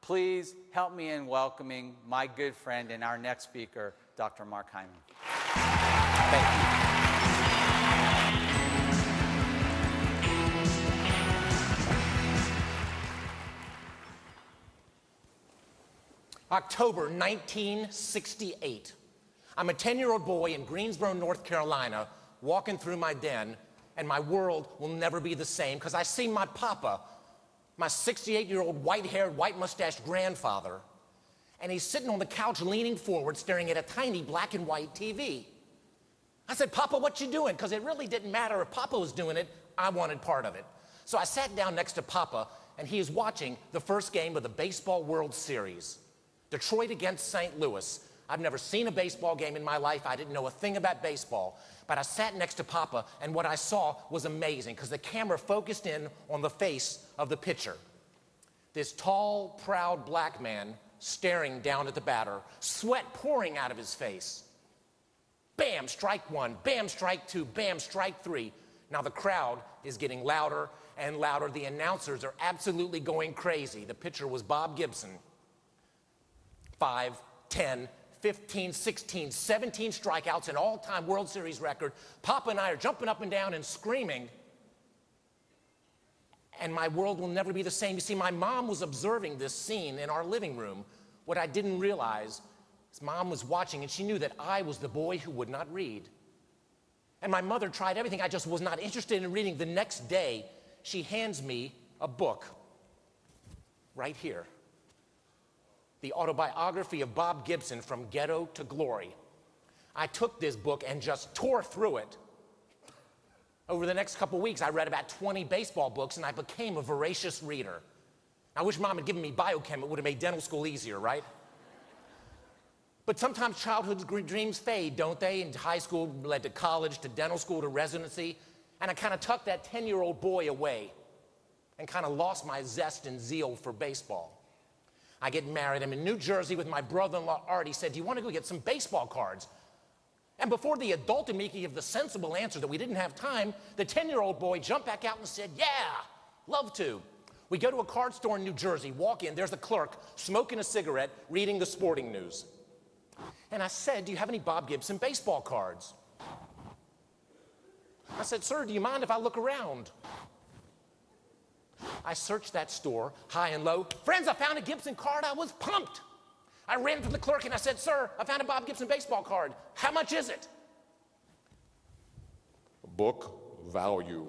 Please help me in welcoming my good friend and our next speaker, Dr. Mark Hyman. Thank you. October 1968. I'm a 10-year-old boy in Greensboro, North Carolina, walking through my den, and my world will never be the same because I see my papa, my 68-year-old white-haired, white-mustached grandfather, and he's sitting on the couch leaning forward staring at a tiny black and white TV. I said, "Papa, what you doing?" Because it really didn't matter if Papa was doing it, I wanted part of it. So I sat down next to Papa, and he is watching the first game of the Baseball World Series, Detroit against St. Louis. I've never seen a baseball game in my life. I didn't know a thing about baseball. But I sat next to Papa, and what I saw was amazing because the camera focused in on the face of the pitcher. This tall, proud black man staring down at the batter, sweat pouring out of his face. Bam, strike one. Bam, strike two. Bam, strike three. Now the crowd is getting louder and louder. The announcers are absolutely going crazy. The pitcher was Bob Gibson. 5, 10, 15, 16, 17 strikeouts, an all-time World Series record. Papa and I are jumping up and down and screaming, and my world will never be the same. You see, my mom was observing this scene in our living room. What I didn't realize is Mom was watching, and she knew that I was the boy who would not read. And my mother tried everything. I just was not interested in reading. The next day, she hands me a book right here. The autobiography of Bob Gibson, From Ghetto to Glory. I took this book and just tore through it. Over the next couple weeks, I read about 20 baseball books, and I became a voracious reader. I wish Mom had given me biochem. It would have made dental school easier, right? But sometimes childhood's dreams fade, don't they? And high school led to college, to dental school, to residency. And I kind of tucked that 10-year-old boy away and kind of lost my zest and zeal for baseball. I get married. I'm in New Jersey with my brother-in-law, Art. He said, "Do you want to go get some baseball cards?" And before the adult in me could give the sensible answer that we didn't have time, the 10-year-old boy jumped back out and said, "Yeah, love to." We go to a card store in New Jersey, walk in, there's a clerk smoking a cigarette, reading the sporting news. And I said, "Do you have any Bob Gibson baseball cards?" I said, "Sir, do you mind if I look around?" I searched that store, high and low. Friends, I found a Gibson card. I was pumped. I ran to the clerk and I said, "Sir, I found a Bob Gibson baseball card. How much is it?" "Book value."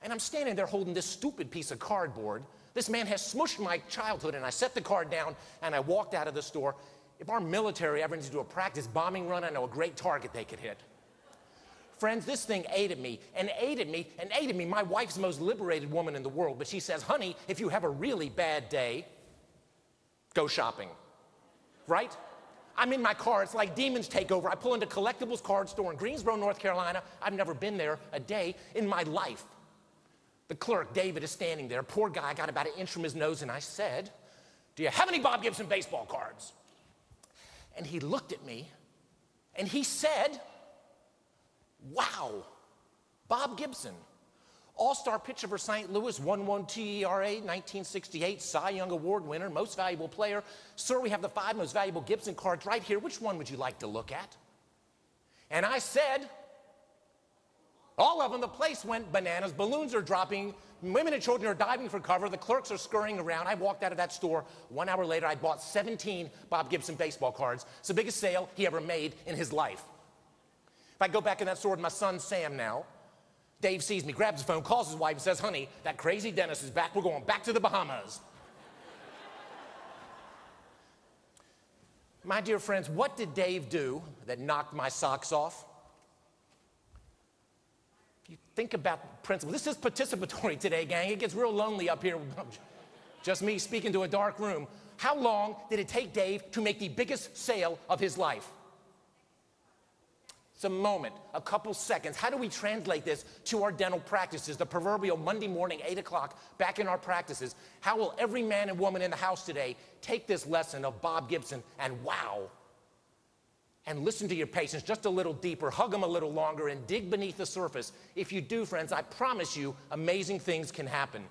And I'm standing there holding this stupid piece of cardboard. This man has smushed my childhood, and I set the card down and I walked out of the store. If our military ever needs to do a practice bombing run, I know a great target they could hit. Friends, this thing ate at me and ate at me and ate at me. My wife's the most liberated woman in the world, but she says, "Honey, if you have a really bad day, go shopping." Right? I'm in my car. It's like demons take over. I pull into Collectibles card store in Greensboro, North Carolina. I've never been there a day in my life. The clerk, David, is standing there. Poor guy, got about an inch from his nose, and I said, "Do you have any Bob Gibson baseball cards?" And he looked at me, and he said, "Wow, Bob Gibson, all-star pitcher for St. Louis, 1.12 ERA, 1968, Cy Young Award winner, most valuable player. Sir, we have the 5 most valuable Gibson cards right here. Which one would you like to look at?" And I said, "All of them." The place went bananas. Balloons are dropping. Women and children are diving for cover. The clerks are scurrying around. I walked out of that store. 1 hour later, I bought 17 Bob Gibson baseball cards. It's the biggest sale he ever made in his life. If I go back in that store with my son, Sam, now, Dave sees me, grabs the phone, calls his wife, and says, "Honey, that crazy dentist is back. We're going back to the Bahamas." My dear friends, what did Dave do that knocked my socks off? If you think about the principle, this is participatory today, gang. It gets real lonely up here. Just me speaking to a dark room. How long did it take Dave to make the biggest sale of his life? It's a moment, a couple seconds. How do we translate this to our dental practices? The proverbial Monday morning, 8 o'clock, back in our practices. How will every man and woman in the house today take this lesson of Bob Gibson and wow, and listen to your patients just a little deeper, hug them a little longer, and dig beneath the surface? If you do, friends, I promise you, amazing things can happen.